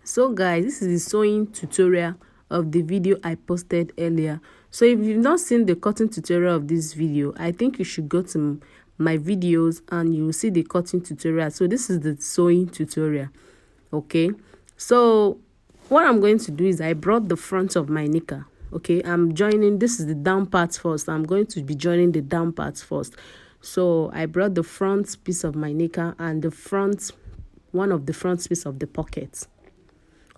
So guys, this is the sewing tutorial of the video I posted earlier. So if you've not seen the cutting tutorial of this video, I think you should go to my videos and you will see the cutting tutorial. So this is the sewing tutorial. Okay, so what I'm going to do is I brought the front of my knicker. Okay, I'm joining, this is the down part first. I'm going to be joining the down part first. So I brought the front piece of my knicker and the front, one of the front piece of the pocket.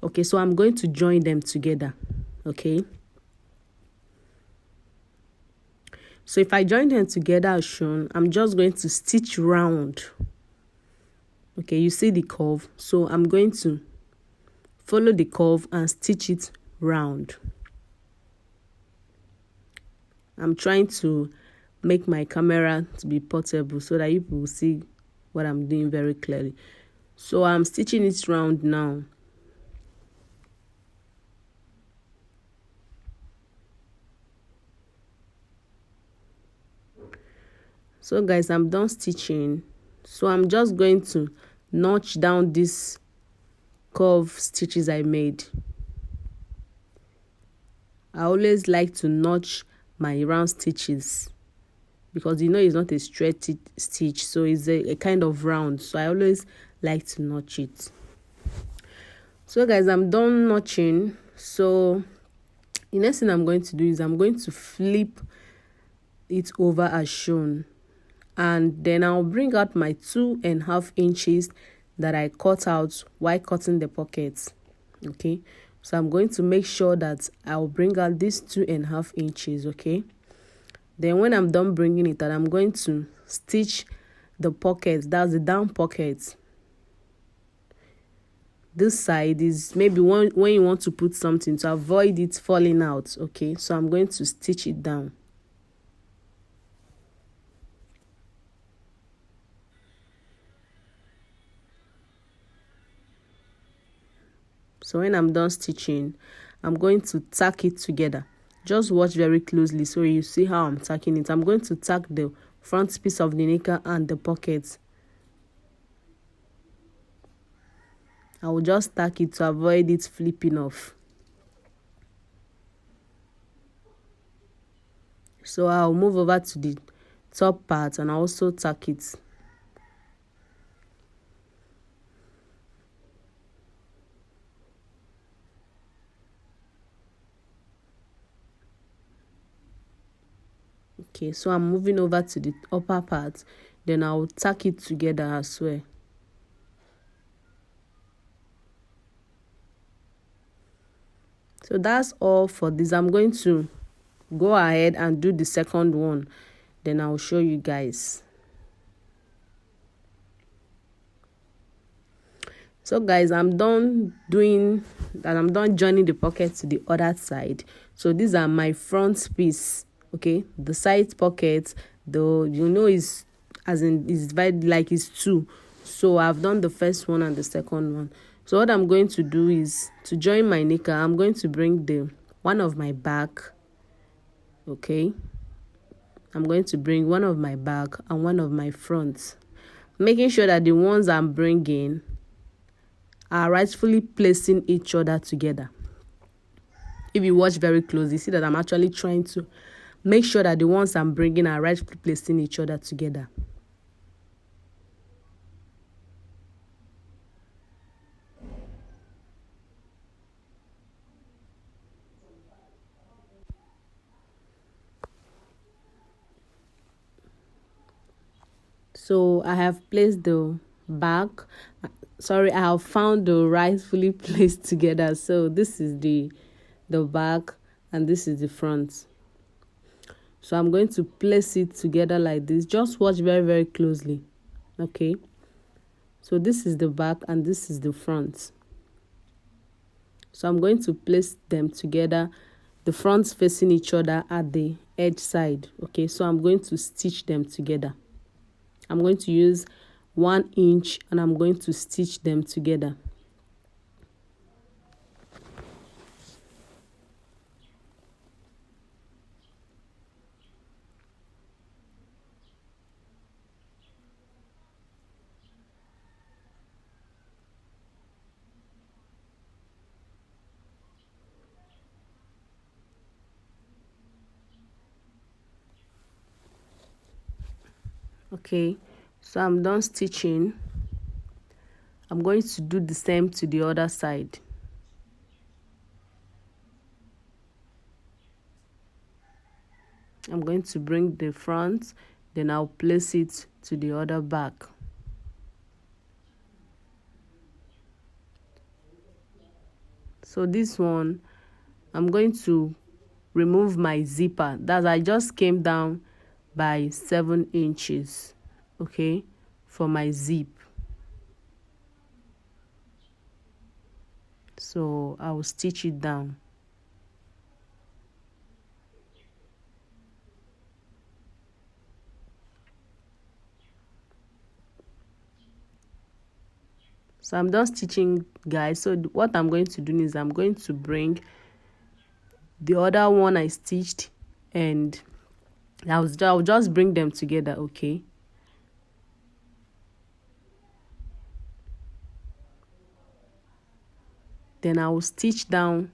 Okay, so I'm going to join them together. Okay, so if I join them together as shown, I'm just going to stitch round. Okay, you see the curve, so I'm going to follow the curve and stitch it round. I'm trying to make my camera to be portable so that you will see what I'm doing very clearly. So I'm stitching it round now. So guys, I'm done stitching. So I'm just going to notch down these curve stitches I made. I always like to notch my round stitches because you know it's not a straight stitch, so it's a kind of round, so I always like to notch it. So guys, I'm done notching. So the next thing I'm going to do is I'm going to flip it over as shown, and then I'll bring out my 2.5 inches that I cut out while cutting the pockets. Okay, so I'm going to make sure that I'll bring out these 2.5 inches. Okay, then when I'm done bringing it out, I'm going to stitch the pocket, that's the down pocket. This side is maybe when you want to put something to avoid it falling out. Okay, so I'm going to stitch it down. So when I'm done stitching, I'm going to tack it together. Just watch very closely so you see how I'm tacking it. I'm going to tack the front piece of the knicker and the pocket. I will just tack it to avoid it flipping off. So I'll move over to the top part and I'll also tack it. Okay, so I'm moving over to the upper part, then I'll tack it together as well. So that's all for this. I'm going to go ahead and do the second one, then I'll show you guys. So guys, I'm done doing that. I'm done joining the pocket to the other side. So these are my front piece. Okay, the side pocket, though, you know, is as in is divided like it's two. So I've done the first one and the second one. So what I'm going to do is to join my knicker, I'm going to bring the one of my back. Okay, I'm going to bring one of my back and one of my front, making sure that the ones I'm bringing are rightfully placing each other together. If you watch very closely, see that I'm actually trying to make sure that the ones I'm bringing are rightfully placing each other together. So I have placed the back. Sorry, I have found the rightfully placed together. So this is the back and this is the front. So I'm going to place it together like this. Just watch very, very closely. Okay. So this is the back and this is the front. So I'm going to place them together, the fronts facing each other at the edge side. Okay, so I'm going to stitch them together. I'm going to use 1 inch and I'm going to stitch them together. Okay, so I'm done stitching. I'm going to do the same to the other side. I'm going to bring the front, then I'll place it to the other back. So this one, I'm going to remove my zipper. That I just came down by 7 inches, okay, for my zip. So I will stitch it down. So I'm done stitching, guys. So what I'm going to do is I'm going to bring the other one I stitched, and I'll just bring them together, okay? Then I will stitch down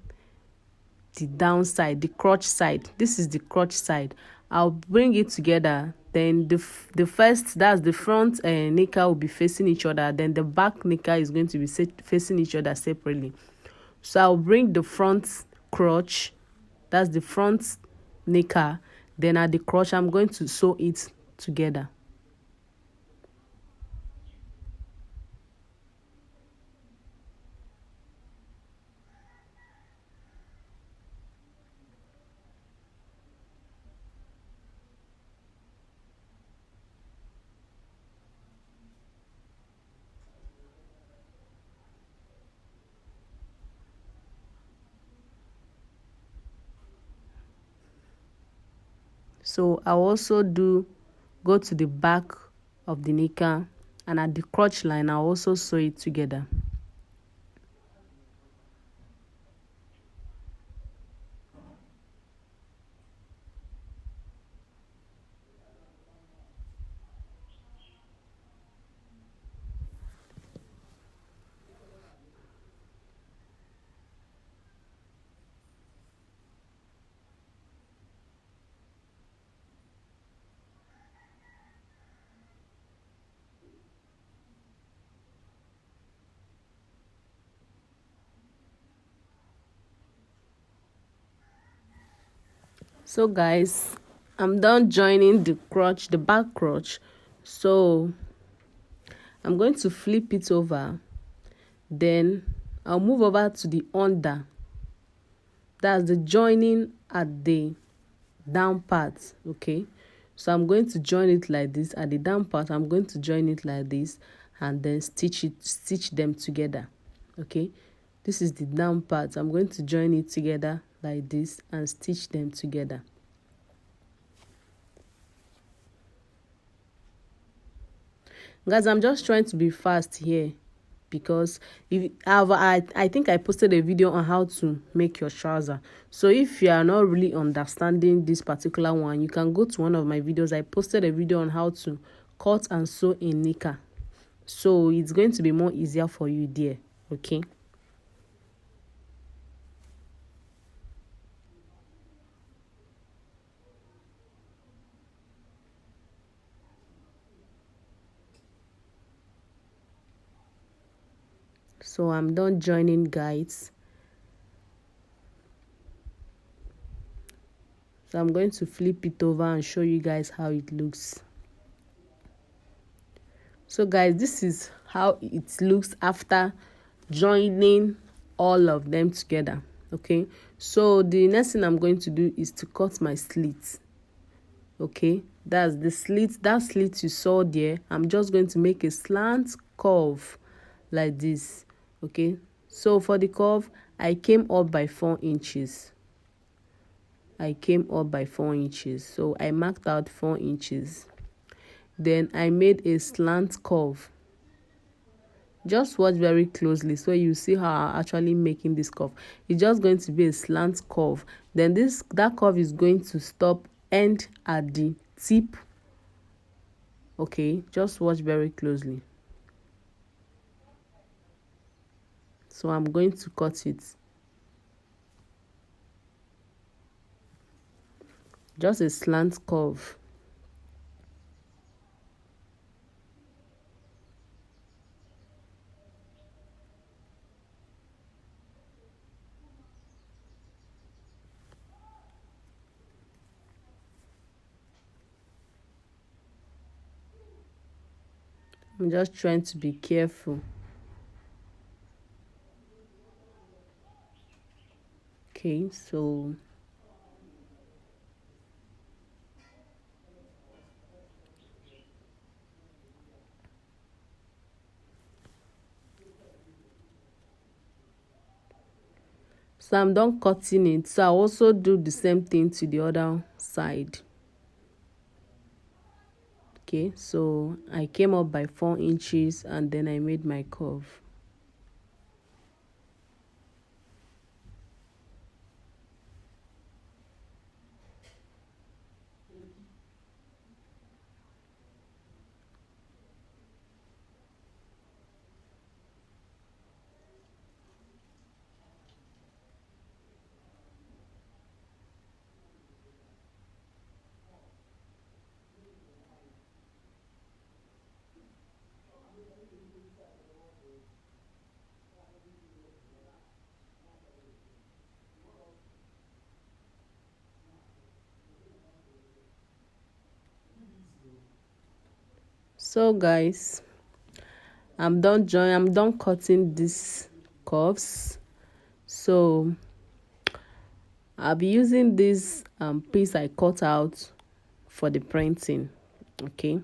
the downside, the crotch side. This is the crotch side. I'll bring it together. Then the first, that's the front knicker, will be facing each other. Then the back knicker is going to be facing each other separately. So I'll bring the front crotch, that's the front knicker. Then at the crotch, I'm going to sew it together. So I'll also go to the back of the knicker, and at the crotch line I'll also sew it together. So guys, I'm done joining the crotch, the back crotch. So I'm going to flip it over. Then I'll move over to the under. That's the joining at the down part, okay? So I'm going to join it like this. At the down part, I'm going to join it like this, and then stitch them together, okay? This is the down part. I'm going to join it together like this and stitch them together. Guys, I'm just trying to be fast here, because I think I posted a video on how to make your trouser. So if you are not really understanding this particular one, you can go to one of my videos. I posted a video on how to cut and sew a knicker, so it's going to be more easier for you there, okay? So I'm done joining, guys. So I'm going to flip it over and show you guys how it looks. So guys, this is how it looks after joining all of them together, okay? So the next thing I'm going to do is to cut my slits, okay? That's the slit, that slit you saw there. I'm just going to make a slant curve like this, okay? So for the curve, I came up by 4 inches. I came up by 4 inches. So I marked out 4 inches. Then I made a slant curve. Just watch very closely so you see how I'm actually making this curve. It's just going to be a slant curve. Then that curve is going to end at the tip. Okay, just watch very closely. So I'm going to cut it. Just a slant curve. I'm just trying to be careful. Okay, so I'm done cutting it. So I also do the same thing to the other side. Okay, so I came up by 4 inches and then I made my curve. So guys, I'm done cutting these curves. So I'll be using this piece I cut out for the printing. Okay,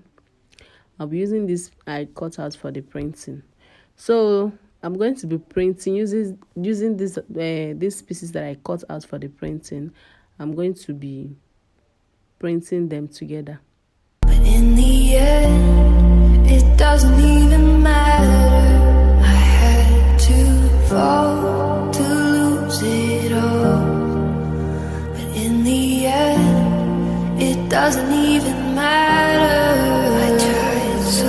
I'll be using this I cut out for the printing. So I'm going to be printing using this these pieces that I cut out for the printing. I'm going to be printing them together. But in the end, it doesn't even matter. I had to fall to lose it all. But in the end, it doesn't even matter. I tried so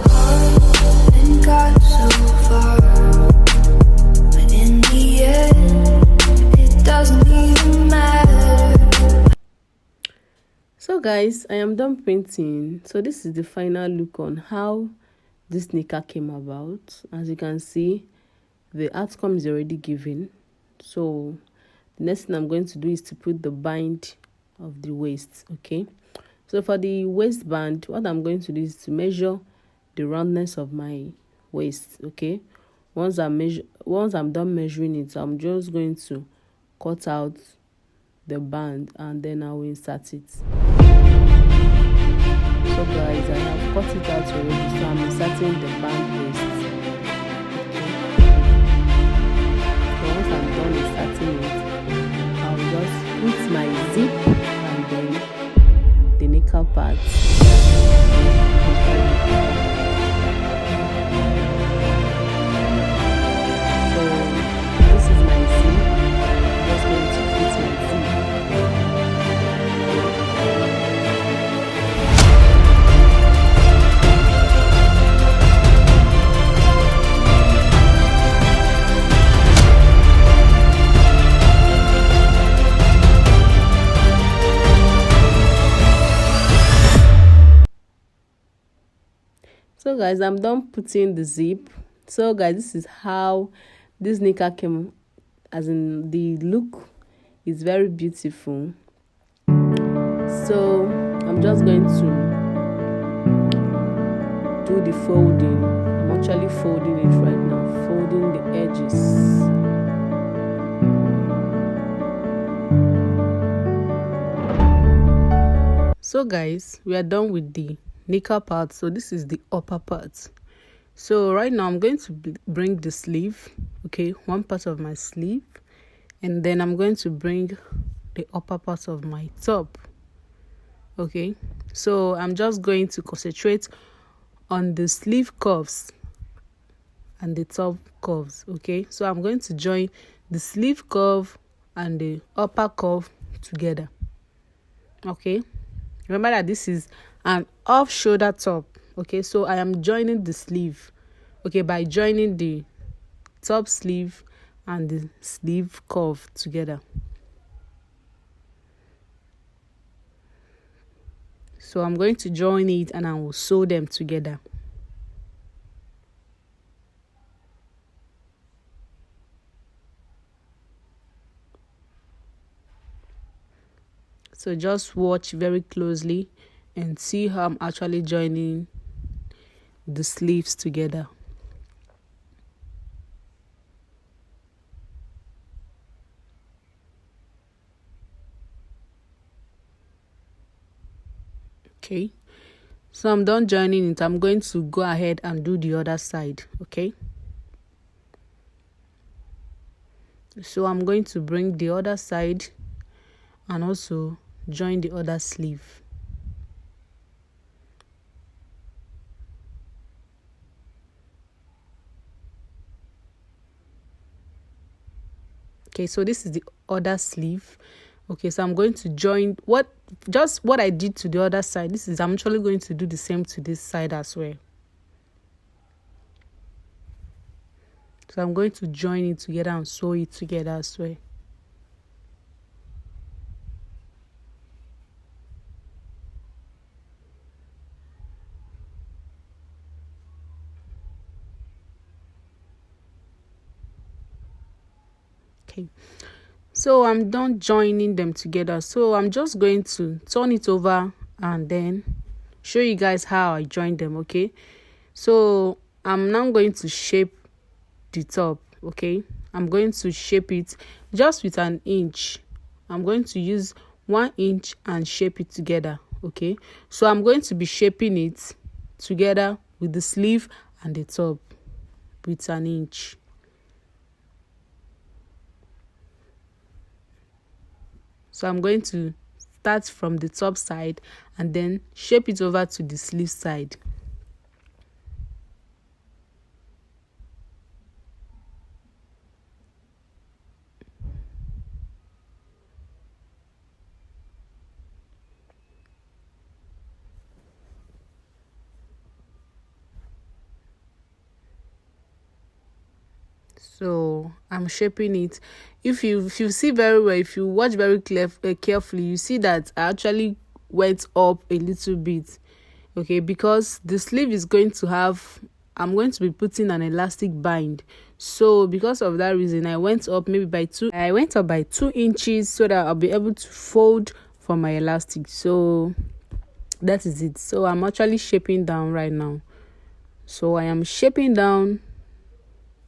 hard and got so far. But in the end, it doesn't even matter. So guys, I am done printing. So this is the final look on how this knicker came about. As you can see, the outcome is already given. So the next thing I'm going to do is to put the bind of the waist. Okay, so for the waistband, what I'm going to do is to measure the roundness of my waist. Okay, once I'm done measuring it, I'm just going to cut out the band and then I will insert it. So guys, I have cut it out already, so I'm inserting the band waist. Okay. So once I'm done inserting it, I'll just put my zip and then the knicker part. So this is my zip. I'm just going to put my zip. So guys, I'm done putting the zip. So guys, this is how this knicker came, as in the look is very beautiful. So I'm just going to do the folding. I'm actually folding it right now, folding the edges. So guys, we are done with the knicker part. So this is the upper part. So right now I'm going to bring the sleeve, okay, one part of my sleeve, and then I'm going to bring the upper part of my top. Okay, so I'm just going to concentrate on the sleeve curves and the top curves. Okay, so I'm going to join the sleeve curve and the upper curve together. Okay, remember that this is an off shoulder top. Okay, so I am joining the sleeve, okay, by joining the top sleeve and the sleeve curve together. So I'm going to join it and I will sew them together. So just watch very closely and see how I'm actually joining the sleeves together. Okay, so I'm done joining it. I'm going to go ahead and do the other side. Okay, so I'm going to bring the other side and also join the other sleeve. Okay, so this is the other sleeve. Okay, so I'm going to join what I did to the other side. I'm actually going to do the same to this side as well. So I'm going to join it together and sew it together as well. Okay, so I'm done joining them together. So I'm just going to turn it over and then show you guys how I joined them. Okay, so I'm now going to shape the top. Okay, I'm going to shape it just with an inch. I'm going to use 1 inch and shape it together. Okay, so I'm going to be shaping it together with the sleeve and the top with an inch. So I'm going to start from the top side and then shape it over to the sleeve side. So I'm shaping it. If you see very well, if you watch very carefully, you see that I actually went up a little bit. Okay, because the sleeve is going to have, I'm going to be putting an elastic bind. So because of that reason, I went up by 2 inches so that I'll be able to fold for my elastic. So that is it. So I'm actually shaping down right now. So I am shaping down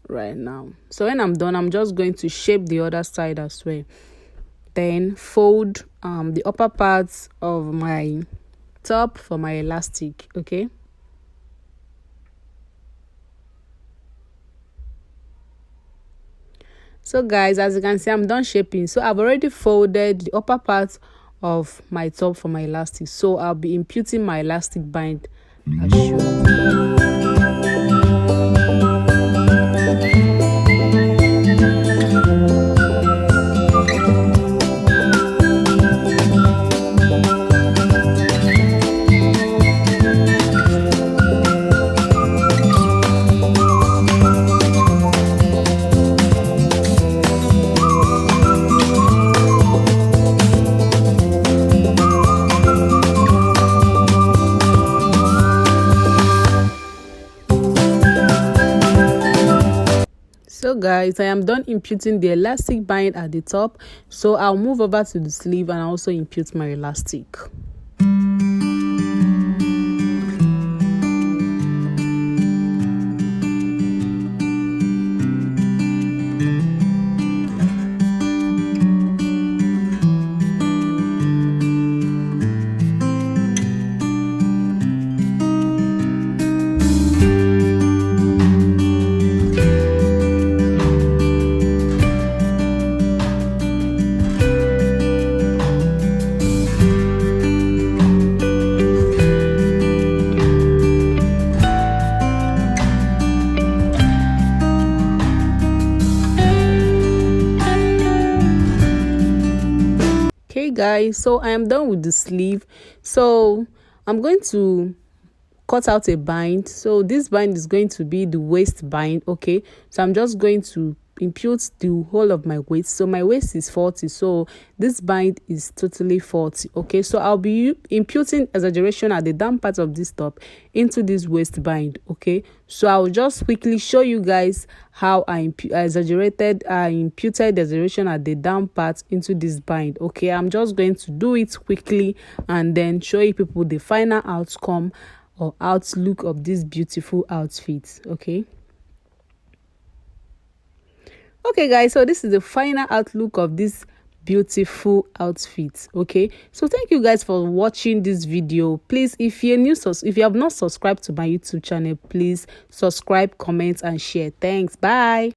right now. So when I'm done, I'm just going to shape the other side as well. Then fold the upper parts of my top for my elastic. Okay, so guys, as you can see, I'm done shaping. So I've already folded the upper part of my top for my elastic. So I'll be imputing my elastic bind as sure. So guys, I am done imputing the elastic bind at the top. So I'll move over to the sleeve and also impute my elastic. Guys, so I am done with the sleeve. So I'm going to cut out a bind. So this bind is going to be the waist bind. Okay, so I'm just going to impute the whole of my waist. So my waist is 40, so this bind is totally 40. Okay, so I'll be imputing exaggeration at the down part of this top into this waist bind. Okay, so I'll just quickly show you guys how I imputed the exaggeration at the down part into this bind. Okay, I'm just going to do it quickly and then show you people the final outcome or outlook of this beautiful outfit. Okay guys, so this is the final outlook of this beautiful outfit. Okay, so thank you guys for watching this video. Please, if you're new, if you have not subscribed to my YouTube channel, please subscribe, comment and share. Thanks. Bye.